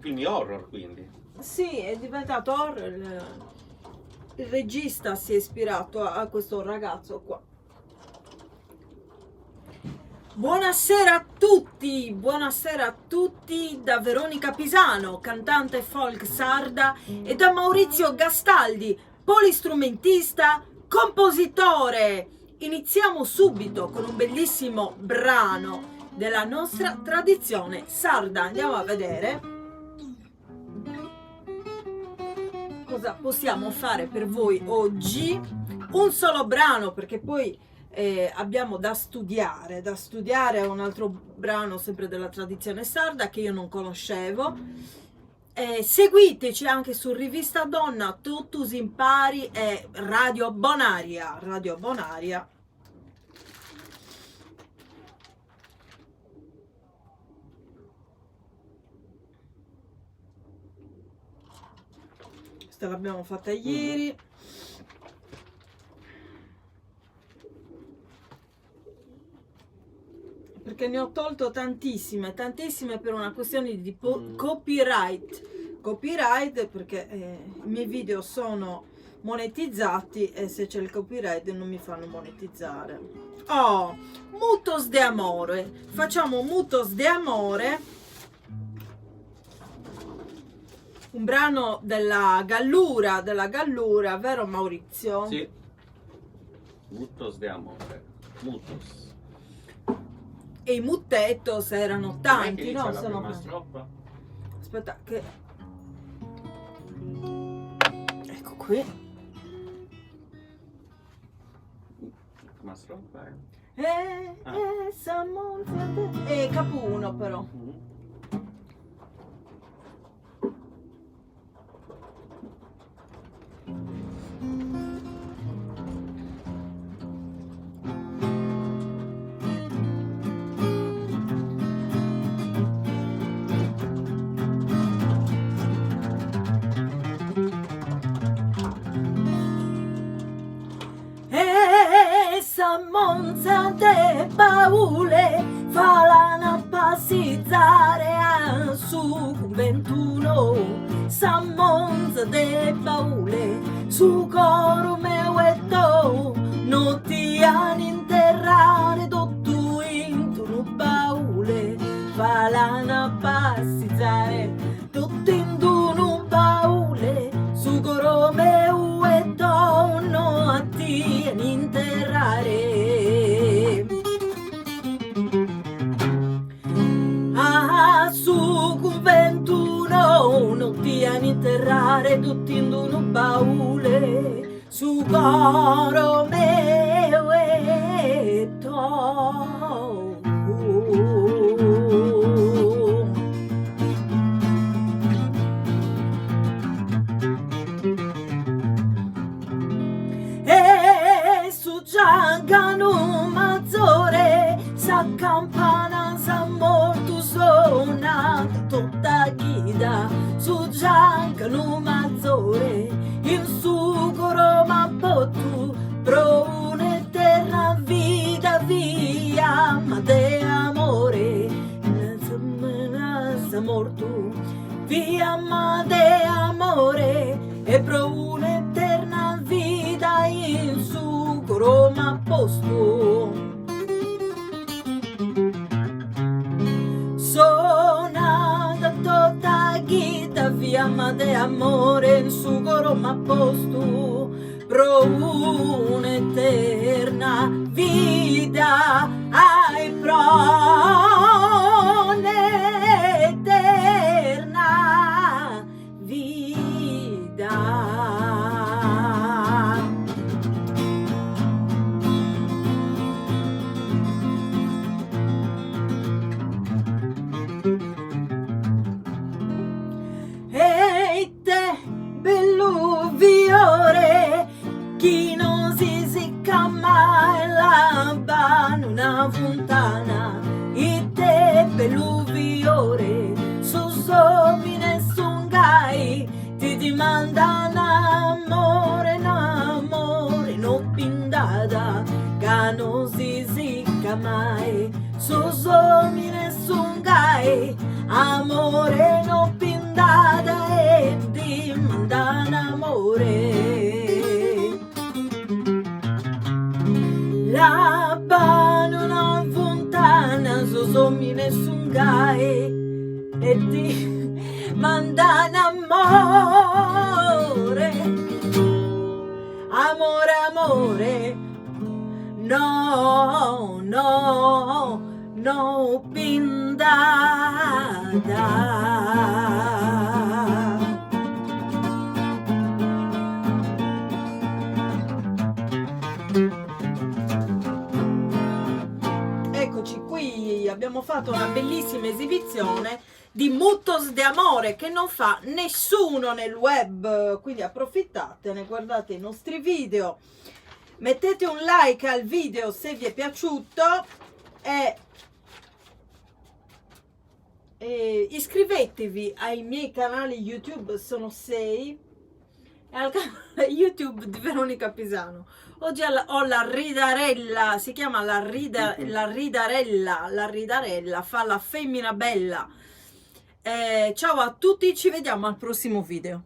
primi horror, quindi. Sì, è diventato horror. Il regista si è ispirato a questo ragazzo qua. Buonasera a tutti da Veronica Pisano, cantante folk sarda, e da Maurizio Gastaldi, polistrumentista, compositore. Iniziamo subito con un bellissimo brano della nostra tradizione sarda. Andiamo a vedere cosa possiamo fare per voi oggi. Un solo brano, perché poi abbiamo da studiare un altro brano sempre della tradizione sarda che io non conoscevo. Seguiteci anche su Rivista Donna, Tutus Impari e Radio Bonaria. Questa l'abbiamo fatta ieri. Perché ne ho tolto tantissime per una questione di copyright, perché i miei video sono monetizzati e se c'è il copyright non mi fanno monetizzare. Mutos de Amore, facciamo Mutos de Amore, un brano della Gallura, vero Maurizio? Sì. Mutos de Amore. Mutos. E i Muttetos erano tanti, no? Sono Aspetta che... Ecco qui. Ma stroppa è capo 1 però. Monza de baule fa la passizzare a su 21 Sa Monza de baule su coro meu e to non ti han interrare dottu in tu baule fa la passizzare tutto in tu baule su coro meu e to non ti han interrare su 21 non ti hanno interrare tutti in un baule su coro meu e to e su Giancano Mazzore sa campana sa morto suona tutta ghida su Giancano Mazzore in su coro ma pottu pro un'eterna vita via ma de amore sa morto via ma de amore e pro un'eterna vita in su coro ma posto sonata tutta ghita via ma de amore in su coro ma posto pro un'eterna vita ai pro un'eterna vita. Ehi te, bello viore, chi non si sicca mai la una fontana, e te, bello viore, su somine sungai, ti dimandano amore, no pindada, che non si sicca mai, su somine sungai, amore no pindada. nessun guai e ti manda amore, amore, amore, no, no, no pindada. Eccoci qui, abbiamo fatto una bellissima esibizione di Mutos de Amore che non fa nessuno nel web, quindi approfittatene, guardate i nostri video, mettete un like al video se vi è piaciuto e iscrivetevi ai miei canali YouTube, sono 6, e al canale YouTube di Veronica Pisano. Oggi ho la ridarella, si chiama la ridarella, fa la femmina bella. Ciao a tutti, ci vediamo al prossimo video.